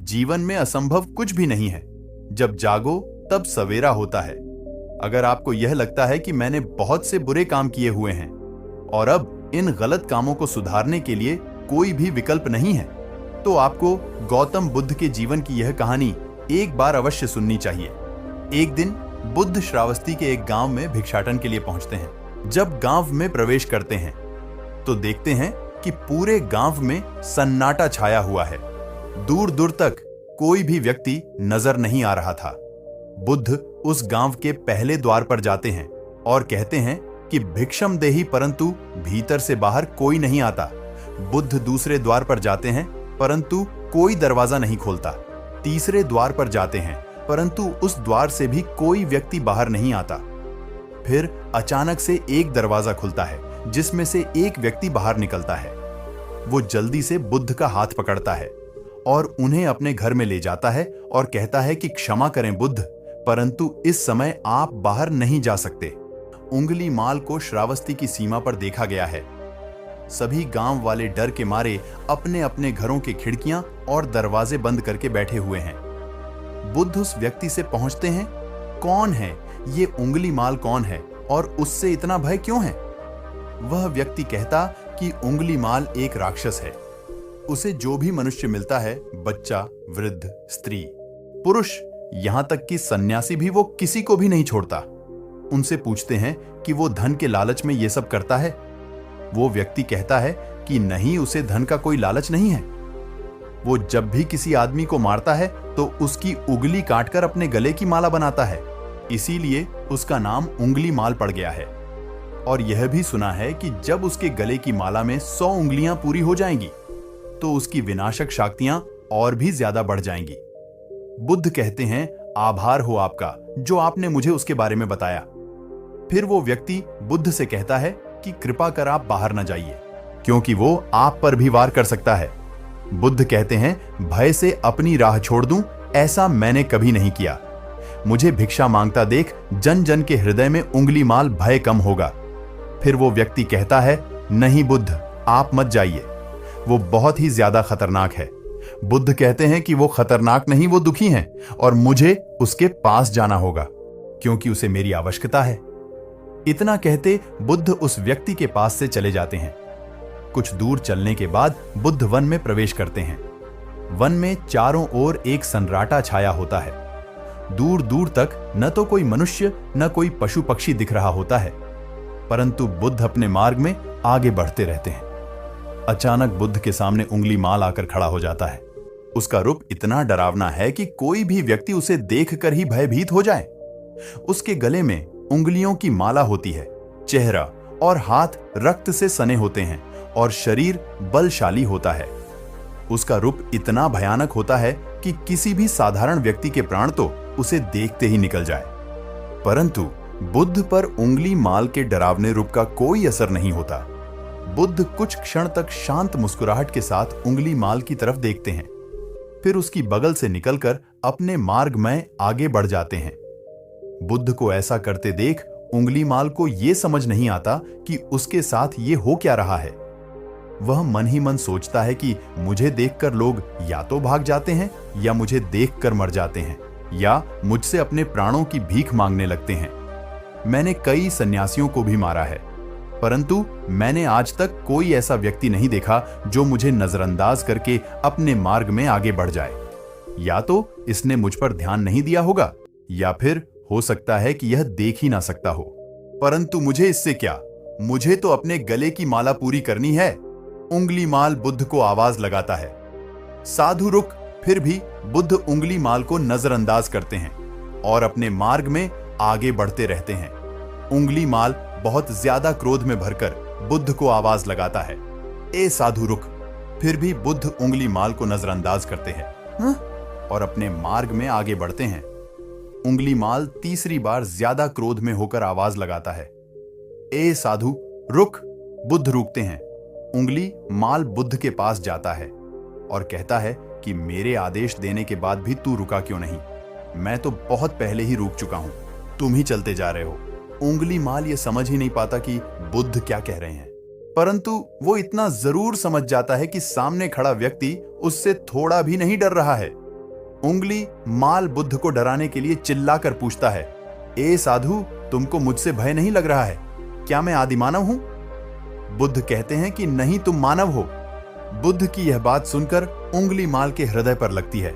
जीवन में असंभव कुछ भी नहीं है। जब जागो तब सवेरा होता है। अगर आपको यह लगता है कि मैंने बहुत से बुरे काम किए हुए हैं और अब इन गलत कामों को सुधारने के लिए कोई भी विकल्प नहीं है, तो आपको गौतम बुद्ध के जीवन की यह कहानी एक बार अवश्य सुननी चाहिए। एक दिन बुद्ध श्रावस्ती के एक गांव में भिक्षाटन के लिए पहुंचते हैं। जब गांव में प्रवेश करते हैं तो देखते हैं कि पूरे गांव में सन्नाटा छाया हुआ है। दूर दूर तक कोई भी व्यक्ति नजर नहीं आ रहा था। बुद्ध उस गांव के पहले द्वार पर जाते हैं और कहते हैं कि भिक्षम देहि, परंतु भीतर से बाहर कोई नहीं आता। बुद्ध दूसरे द्वार पर जाते हैं परंतु कोई दरवाजा नहीं खोलता। तीसरे द्वार पर जाते हैं परंतु उस द्वार से भी कोई व्यक्ति बाहर नहीं आता। फिर अचानक से एक दरवाजा खुलता है जिसमें से एक व्यक्ति बाहर निकलता है। वो जल्दी से बुद्ध का हाथ पकड़ता है और उन्हें अपने घर में ले जाता है और कहता है कि क्षमा करें बुद्ध, परंतु इस समय आप बाहर नहीं जा सकते। उंगली माल को श्रावस्ती की सीमा पर देखा गया है। सभी गांव वाले डर के मारे अपने अपने घरों के खिड़कियां और दरवाजे बंद करके बैठे हुए हैं। बुद्ध उस व्यक्ति से पहुंचते हैं। कौन है ये उंगली माल, कौन है और उससे इतना भय क्यों है? वह व्यक्ति कहता कि उंगली माल एक राक्षस है। उसे जो भी मनुष्य मिलता है, बच्चा, वृद्ध, स्त्री, पुरुष, यहां तक कि सन्यासी भी, वो किसी को भी नहीं छोड़ता। उनसे पूछते हैं कि वो धन के लालच में ये सब करता है। वो व्यक्ति कहता है कि नहीं, उसे धन का कोई लालच नहीं है। वो जब भी किसी आदमी को मारता है तो उसकी उंगली काटकर अपने गले की माला बनाता है, इसीलिए उसका नाम उंगली माल पड़ गया है। और यह भी सुना है कि जब उसके गले की माला में 100 उंगलियां पूरी हो जाएंगी तो उसकी विनाशक शक्तियां और भी ज्यादा बढ़ जाएंगी। बुद्ध कहते हैं, आभार हो आपका जो आपने मुझे उसके बारे में बताया। फिर वो व्यक्ति बुद्ध से कहता है कि कृपा कर आप बाहर न जाइए, क्योंकि वो आप पर भी वार कर सकता है। बुद्ध कहते हैं, भय से अपनी राह छोड़ दूं, ऐसा मैंने कभी नहीं किया। मुझे भिक्षा मांगता देख जन जन के हृदय में उंगली माल भय कम होगा। फिर वो व्यक्ति कहता है, नहीं बुद्ध, आप मत जाइए, वो बहुत ही ज्यादा खतरनाक है। बुद्ध कहते हैं कि वो खतरनाक नहीं, वो दुखी हैं और मुझे उसके पास जाना होगा क्योंकि उसे मेरी आवश्यकता है। इतना कहते बुद्ध उस व्यक्ति के पास से चले जाते हैं। कुछ दूर चलने के बाद बुद्ध वन में प्रवेश करते हैं। वन में चारों ओर एक सन्नाटा छाया होता है। दूर दूर तक न तो कोई मनुष्य न कोई पशु पक्षी दिख रहा होता है, परंतु बुद्ध अपने मार्ग में आगे बढ़ते रहते हैं। अचानक बुद्ध के सामने उंगली माल आकर खड़ा हो जाता है। उसका रूप इतना डरावना है कि कोई भी व्यक्ति उसे देखकर ही भयभीत हो जाए। उसके गले में उंगलियों की माला होती है, चेहरा और हाथ रक्त से सने होते हैं और शरीर बलशाली होता है। उसका रूप इतना भयानक होता है कि किसी भी साधारण व्यक्ति के प्राण तो उसे देखते ही निकल जाए। परंतु बुद्ध पर उंगली माल के डरावने रूप का कोई असर नहीं होता। बुद्ध कुछ क्षण तक शांत मुस्कुराहट के साथ उंगली माल की तरफ देखते हैं, फिर उसकी बगल से निकलकर अपने मार्ग में आगे बढ़ जाते हैं। बुद्ध को ऐसा करते देख उंगली माल को यह समझ नहीं आता कि उसके साथ ये हो क्या रहा है। वह मन ही मन सोचता है कि मुझे देखकर लोग या तो भाग जाते हैं या मुझे देखकर मर जाते हैं या मुझसे अपने प्राणों की भीख मांगने लगते हैं। मैंने कई सन्यासियों को भी मारा है, परंतु मैंने आज तक कोई ऐसा व्यक्ति नहीं देखा जो मुझे नजरअंदाज करके अपने मार्ग में आगे बढ़ जाए। या तो इसने मुझ पर ध्यान नहीं दिया होगा या फिर हो सकता है कि यह देख ही ना सकता हो। परंतु मुझे इससे क्या, मुझे तो अपने गले की माला पूरी करनी है। उंगली माल बुद्ध को आवाज लगाता है, साधु रुक। फिर भी बुद्ध उंगली माल को नजरअंदाज करते हैं और अपने मार्ग में आगे बढ़ते रहते हैं। उंगली माल बहुत ज्यादा क्रोध में भरकर बुद्ध को आवाज लगाता है, ए साधु रुक। फिर भी बुद्ध उंगली माल को नजरअंदाज करते हैं और अपने मार्ग में आगे बढ़ते हैं। उंगली माल तीसरी बार ज्यादा क्रोध में होकर आवाज लगाता है, ए साधु रुक। बुद्ध रुकते हैं। उंगली माल बुद्ध के पास जाता है और कहता है कि मेरे आदेश देने के बाद भी तू रुका क्यों नहीं? मैं तो बहुत पहले ही रुक चुका हूं, तुम ही चलते जा रहे हो। उंगली माल ये समझ ही नहीं पाता कि बुद्ध क्या कह रहे हैं, परंतु वो इतना जरूर समझ जाता है कि सामने खड़ा व्यक्ति उससे थोड़ा भी नहीं डर रहा है। उंगली माल बुद्ध को डराने के लिए चिल्लाकर पूछता है, ए साधु, तुमको मुझसे भय नहीं लग रहा है? क्या मैं आदि मानव हूं? बुद्ध कहते हैं कि नहीं, तुम मानव हो। बुद्ध की यह बात सुनकर उंगली माल के हृदय पर लगती है।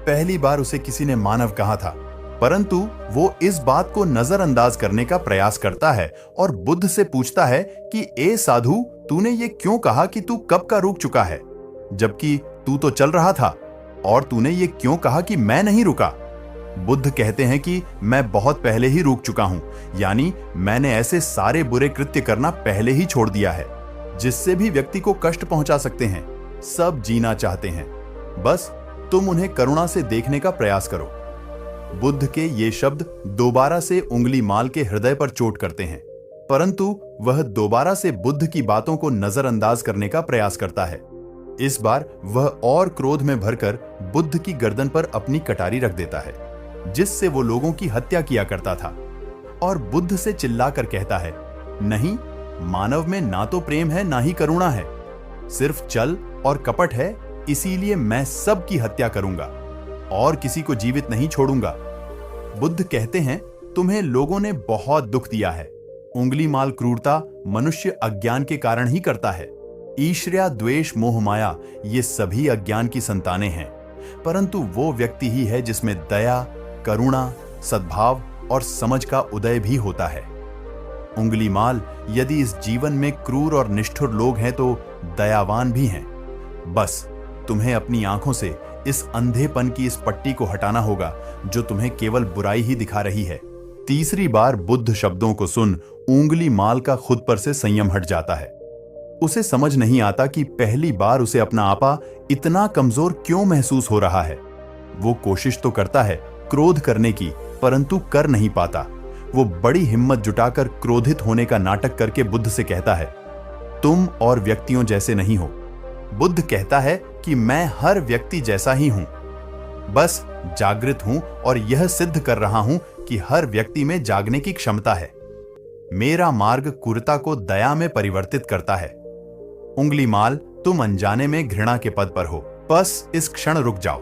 पहली बार उसे किसी ने मानव कहा था, परंतु वो इस बात को नजरअंदाज करने का प्रयास करता है और बुद्ध से पूछता है कि ए साधु, तूने ये क्यों कहा कि तू कब का रुक चुका है, जबकि तू तो चल रहा था? और तूने ये क्यों कहा कि मैं नहीं रुका? बुद्ध कहते हैं कि मैं बहुत पहले ही रुक चुका हूं, यानी मैंने ऐसे सारे बुरे कृत्य करना पहले ही छोड़ दिया है जिससे भी व्यक्ति को कष्ट पहुंचा सकते हैं। सब जीना चाहते हैं, बस तुम उन्हें करुणा से देखने का प्रयास करो। बुद्ध के ये शब्द दोबारा से उंगली माल के हृदय पर चोट करते हैं, परंतु वह दोबारा से बुद्ध की बातों को नजरअंदाज करने का प्रयास करता है। इस बार वह और क्रोध में भरकर बुद्ध की गर्दन पर अपनी कटारी रख देता है, जिससे वो लोगों की हत्या किया करता था, और बुद्ध से चिल्लाकर कहता है, नहीं, मानव में ना तो प्रेम है ना ही करुणा है, सिर्फ छल और कपट है। इसीलिए मैं सबकी हत्या करूंगा और किसी को जीवित नहीं छोड़ूंगा। बुद्ध कहते हैं, तुम्हें लोगों ने बहुत दुख दिया है। उंगली माल क्रूरता मनुष्य अज्ञान के कारण ही करता है। ईर्ष्या, द्वेष, मोह, माया, ये सभी अज्ञान की संतानें हैं, परंतु वो व्यक्ति ही है जिसमें दया, करुणा, सद्भाव और समझ का उदय भी होता है। उंगली माल, यदि इस जीवन में क्रूर और निष्ठुर लोग हैं तो दयावान भी हैं। बस तुम्हें अपनी आंखों से इस अंधेपन की इस पट्टी को हटाना होगा जो तुम्हें केवल बुराई ही दिखा रही है। तीसरी बार बुद्ध शब्दों को सुन उंगली माल का खुद पर से संयम हट जाता है। उसे समझ नहीं आता कि पहली बार उसे अपना आपा इतना कमजोर क्यों महसूस हो रहा है। वो कोशिश तो करता है क्रोध करने की, परंतु कर नहीं पाता। वो बड़ी हिम्मत जुटाकर क्रोधित होने का नाटक करके बुद्ध से कहता है, तुम और व्यक्तियों जैसे नहीं हो। बुद्ध कहता है कि मैं हर व्यक्ति जैसा ही हूं, बस जागृत हूं और यह सिद्ध कर रहा हूं कि हर व्यक्ति में जागने की क्षमता है। मेरा मार्ग क्रूरता को दया में परिवर्तित करता है। उंगली माल, तुम अनजाने में घृणा के पद पर हो, बस इस क्षण रुक जाओ।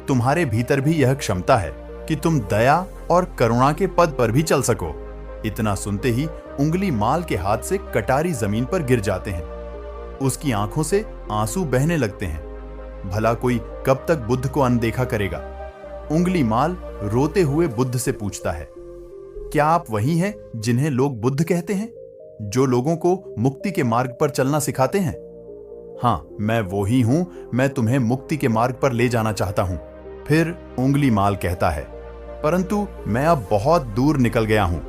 तुम्हारे भीतर भी यह क्षमता है कि तुम दया और करुणा के पद पर भी चल सको। इतना सुनते ही उंगली माल के हाथ से कटारी जमीन पर गिर जाते हैं। उसकी आंखों से आंसू बहने लगते हैं। भला कोई कब तक बुद्ध को अनदेखा करेगा? उंगली माल रोते हुए बुद्ध से पूछता है, क्या आप वही हैं जिन्हें लोग बुद्ध कहते हैं, जो लोगों को मुक्ति के मार्ग पर चलना सिखाते हैं? हाँ, मैं वो ही हूं। मैं तुम्हें मुक्ति के मार्ग पर ले जाना चाहता हूं। फिर उंगली माल कहता है, परंतु मैं अब बहुत दूर निकल गया हूं।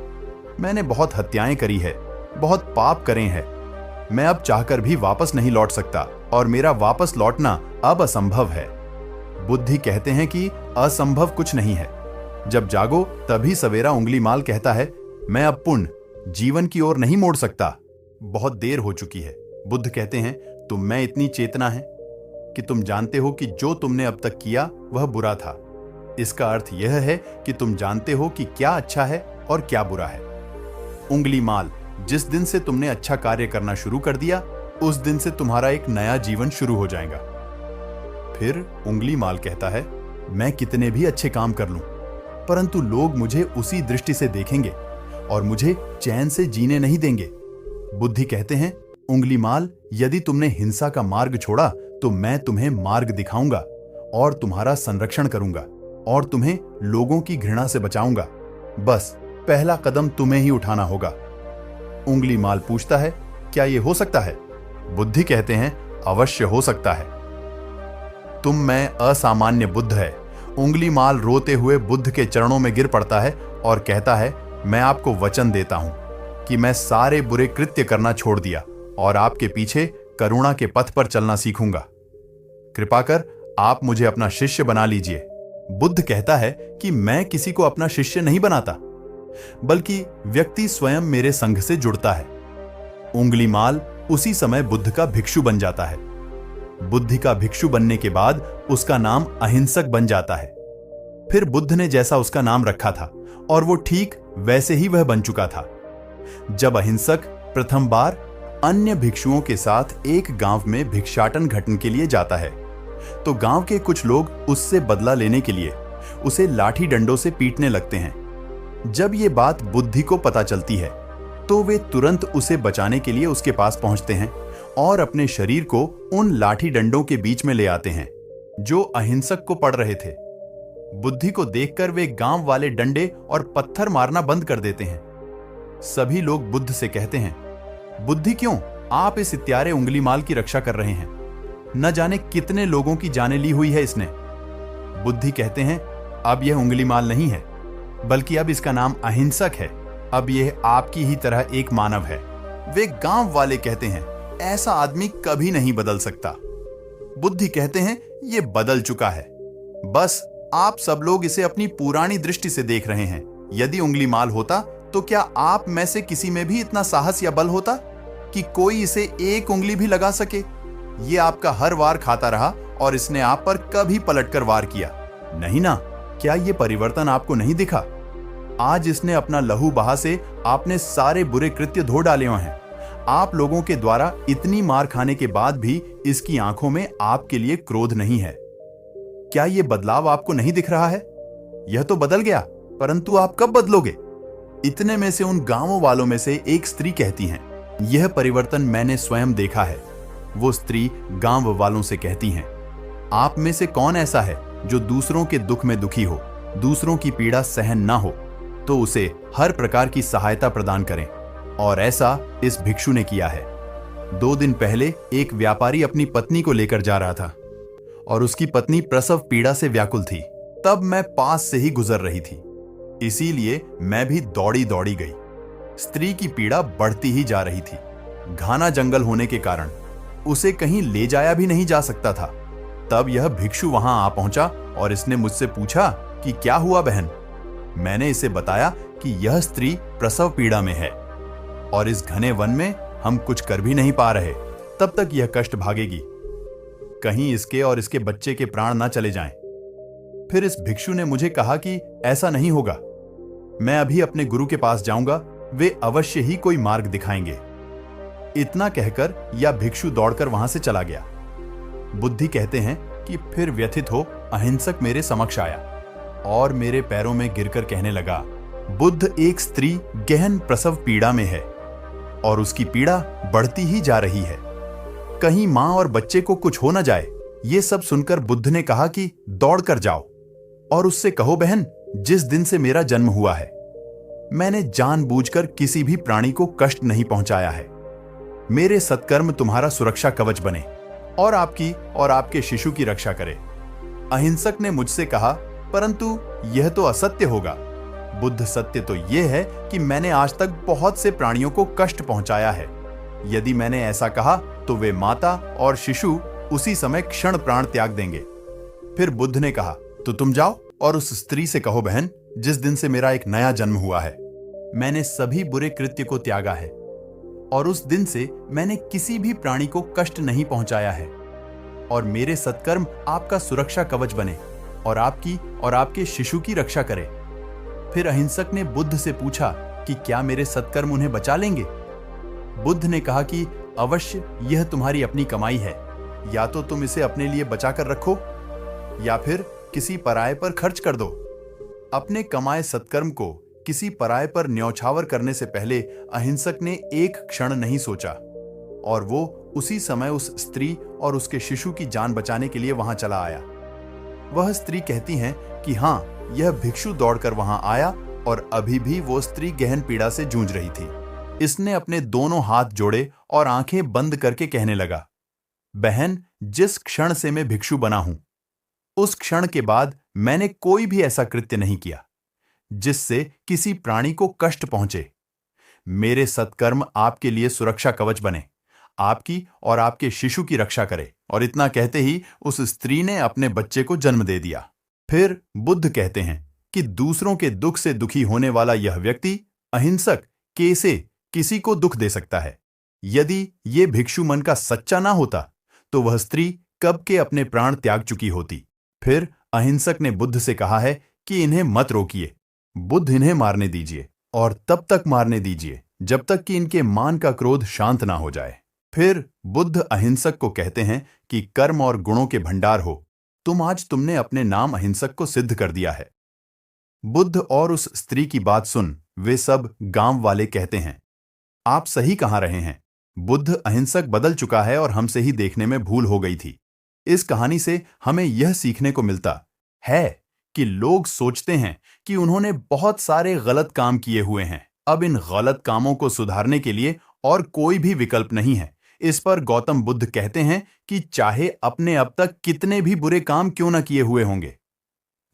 मैंने बहुत हत्याएं करी है, बहुत पाप करे हैं। मैं अब चाहकर भी वापस नहीं लौट सकता और मेरा वापस लौटना अब असंभव है। बुद्धि कहते हैं कि असंभव कुछ नहीं है। जब जागो तभी सवेरा। उंगली माल कहता है, मैं अब पुण्य जीवन की ओर नहीं मोड़ सकता, बहुत देर हो चुकी है। बुद्ध कहते हैं, तुम में इतनी चेतना है कि तुम जानते हो कि जो तुमने अब तक किया वह बुरा था। इसका अर्थ यह है कि तुम जानते हो कि क्या अच्छा है और क्या बुरा है। उंगली माल, जिस दिन से तुमने अच्छा कार्य करना शुरू कर दिया, उस दिन से तुम्हारा एक नया जीवन शुरू हो जाएगा। फिर उंगली माल कहता है, मैं कितने भी अच्छे काम कर लूं, परंतु लोग मुझे उसी दृष्टि से देखेंगे और मुझे चैन से जीने नहीं देंगे। बुद्धि कहते हैं, उंगली माल, यदि तुमने हिंसा का मार्ग छोड़ा तो मैं तुम्हें मार्ग दिखाऊंगा और तुम्हारा संरक्षण करूंगा और तुम्हें लोगों की घृणा से बचाऊंगा। बस पहला कदम तुम्हें ही उठाना होगा। उंगली माल पूछता है, क्या यह हो सकता है? बुद्धि कहते हैं, अवश्य हो सकता है। तुम में असामान्य बुद्ध है। उंगली माल रोते हुए बुद्ध के चरणों में गिर पड़ता है और कहता है, मैं आपको वचन देता हूं कि मैं सारे बुरे कृत्य करना छोड़ दिया और आपके पीछे करुणा के पथ पर चलना सीखूंगा। कृपा कर आप मुझे अपना शिष्य बना लीजिए। बुद्ध कहता है कि मैं किसी को अपना शिष्य नहीं बनाता, बल्कि व्यक्ति स्वयं मेरे संघ से जुड़ता है। उंगली माल उसी समय बुद्ध का भिक्षु बन जाता है। बुद्धि का भिक्षु बनने के बाद उसका नाम अहिंसक बन जाता है। फिर बुद्ध ने जैसा उसका नाम रखा था और वो ठीक वैसे ही वह बन चुका था। जब अहिंसक प्रथम बार अन्य भिक्षुओं के साथ एक गांव में भिक्षाटन घटन के लिए जाता है तो गांव के कुछ लोग उससे बदला लेने के लिए उसे लाठी डंडों से पीटने लगते हैं। जब ये बात बुद्धि को पता चलती है तो वे तुरंत उसे बचाने के लिए उसके पास पहुंचते हैं और अपने शरीर को उन लाठी डंडों के बीच में ले आते हैं जो अहिंसक को पड़ रहे थे। बुद्धि को देखकर वे गांव वाले डंडे और पत्थर मारना बंद कर देते हैं। सभी लोग बुद्ध से कहते हैं, बुद्धि क्यों आप इस इत्यारे उंगली माल की रक्षा कर रहे हैं? न जाने कितने लोगों की जानें ली हुई है इसने। बुद्धि कहते हैं, अब यह उंगली माल नहीं है, बल्कि अब इसका नाम अहिंसक है। अब यह आपकी ही तरह एक मानव है। वे गांव वाले कहते हैं, ऐसा आदमी कभी नहीं बदल सकता। बुद्धि कहते हैं, यह बदल चुका है, बस आप सब लोग इसे अपनी पुरानी दृष्टि से देख रहे हैं। यदि उंगली माल होता तो क्या आप में से किसी में भी इतना साहस या बल होता कि कोई इसे एक उंगली भी लगा सके? ये आपका हर वार खाता रहा और इसने आप पर कभी पलटकर वार किया नहीं ना? क्या ये परिवर्तन आपको नहीं दिखा? आज इसने अपना लहू बहा से आपने सारे बुरे कृत्य धो डाले हैं। आप लोगों के द्वारा इतनी मार खाने के बाद भी इसकी आंखों में आपके लिए क्रोध नहीं है। क्या ये बदलाव आपको नहीं दिख रहा है? यह तो बदल गया, परंतु आप कब बदलोगे? इतने में से उन गांवों वालों में से एक स्त्री कहती हैं, यह परिवर्तन मैंने स्वयं देखा है। वो स्त्री गांव वालों से कहती हैं, आप में से कौन ऐसा है जो दूसरों के दुख में दुखी हो, दूसरों की पीड़ा सहन ना हो, तो उसे हर प्रकार की सहायता प्रदान करें। और ऐसा इस भिक्षु ने किया है। 2 दिन पहले एक व्यापारी अपनी पत्नी को लेकर जा रहा था और उसकी पत्नी प्रसव पीड़ा से व्याकुल थी। तब मैं पास से ही गुजर रही थी, इसीलिए मैं भी दौड़ी दौड़ी गई। स्त्री की पीड़ा बढ़ती ही जा रही थी। घना जंगल होने के कारण उसे कहीं ले जाया भी नहीं जा सकता था। तब यह भिक्षु वहां आ पहुंचा और इसने मुझसे पूछा कि क्या हुआ बहन? मैंने इसे बताया कि यह स्त्री प्रसव पीड़ा में है और इस घने वन में हम कुछ कर भी नहीं पा रहे। तब तक यह कष्ट भागेगी, कहीं इसके और इसके बच्चे के प्राण ना चले जाएं। फिर इस भिक्षु ने मुझे कहा कि ऐसा नहीं होगा, मैं अभी अपने गुरु के पास जाऊंगा, वे अवश्य ही कोई मार्ग दिखाएंगे। इतना कहकर यह भिक्षु दौड़कर वहां से चला गया। बुद्धि कहते हैं कि फिर व्यथित हो अहिंसक मेरे समक्ष आया और मेरे पैरों में गिरकर कहने लगा, बुद्ध, एक स्त्री गहन प्रसव पीड़ा में है और उसकी पीड़ा बढ़ती ही जा रही है। कहीं मां और बच्चे को कुछ हो न जाए। ये सब सुनकर बुद्ध ने कहा कि दौड़कर जाओ और उससे कहो, बहन, जिस दिन से मेरा जन्म हुआ है मैंने जानबूझकर किसी भी प्राणी को कष्ट नहीं पहुंचाया है। मेरे सत्कर्म तुम्हारा सुरक्षा कवच बने और आपकी और आपके शिशु की रक्षा करे। अहिंसक ने मुझसे कहा, परंतु यह तो असत्य होगा। बुद्ध, सत्य तो यह है कि मैंने आज तक बहुत से प्राणियों को कष्ट पहुंचाया है। यदि मैंने ऐसा कहा तो वे माता और शिशु उसी समय क्षण प्राण त्याग देंगे। फिर बुद्ध ने कहा, तो तुम जाओ और उस स्त्री से कहो, बहन, जिस दिन से मेरा एक नया जन्म हुआ है मैंने सभी बुरे कृत्य को त्यागा है और उस दिन से मैंने किसी भी प्राणी को कष्ट नहीं पहुंचाया है और मेरे सत्कर्म आपका सुरक्षा कवच बने और आपकी और आपके शिशु की रक्षा करे। फिर अहिंसक ने बुद्ध से पूछा कि क्या मेरे सत्कर्म उन्हें बचा लेंगे? बुद्ध ने कहा कि अवश्य, यह तुम्हारी अपनी कमाई है। या तो तुम इसे अपने लिए बचा कर रखो या फिर किसी पराये पर खर्च कर दो। अपने कमाए सत्कर्म को किसी पराये पर न्यौछावर करने से पहले अहिंसक ने एक क्षण नहीं सोचा और वो उसी समय उस स्त्री और उसके शिशु की जान बचाने के लिए वहां चला आया। वह स्त्री कहती हैं कि हां, यह भिक्षु दौड़कर वहां आया और अभी भी वो स्त्री गहन पीड़ा से जूझ रही थी। इसने अपने दोनों हाथ जोड़े और आंखें बंद करके कहने लगा, बहन, जिस क्षण से मैं भिक्षु बना हूं उस क्षण के बाद मैंने कोई भी ऐसा कृत्य नहीं किया जिससे किसी प्राणी को कष्ट पहुंचे। मेरे सत्कर्म आपके लिए सुरक्षा कवच बने, आपकी और आपके शिशु की रक्षा करे। और इतना कहते ही उस स्त्री ने अपने बच्चे को जन्म दे दिया। फिर बुद्ध कहते हैं कि दूसरों के दुख से दुखी होने वाला यह व्यक्ति अहिंसक कैसे किसी को दुख दे सकता है? यदि ये भिक्षु मन का सच्चा ना होता तो वह स्त्री कब के अपने प्राण त्याग चुकी होती। फिर अहिंसक ने बुद्ध से कहा है कि इन्हें मत रोकिए, बुद्ध इन्हें मारने दीजिए और तब तक मारने दीजिए जब तक कि इनके मान का क्रोध शांत ना हो जाए। फिर बुद्ध अहिंसक को कहते हैं कि कर्म और गुणों के भंडार हो, तुमने अपने नाम अहिंसक को सिद्ध कर दिया है। बुद्ध और उस स्त्री की बात सुन वे सब गांव वाले कहते हैं, आप सही कहाँ रहे हैं। बुद्ध अहिंसक बदल चुका है और हमसे ही देखने में भूल हो गई थी। इस कहानी से हमें यह सीखने को मिलता है कि लोग सोचते हैं कि उन्होंने बहुत सारे गलत काम किए हुए हैं, अब इन गलत कामों को सुधारने के लिए और कोई भी विकल्प नहीं है। इस पर गौतम बुद्ध कहते हैं कि चाहे अपने अब तक कितने भी बुरे काम क्यों न किए हुए होंगे,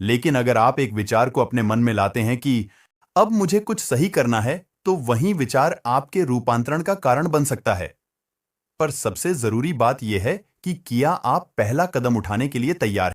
लेकिन अगर आप एक विचार को अपने मन में लाते हैं कि अब मुझे कुछ सही करना है, तो वही विचार आपके रूपांतरण का कारण बन सकता है। पर सबसे जरूरी बात यह है कि क्या आप पहला कदम उठाने के लिए तैयार हैं।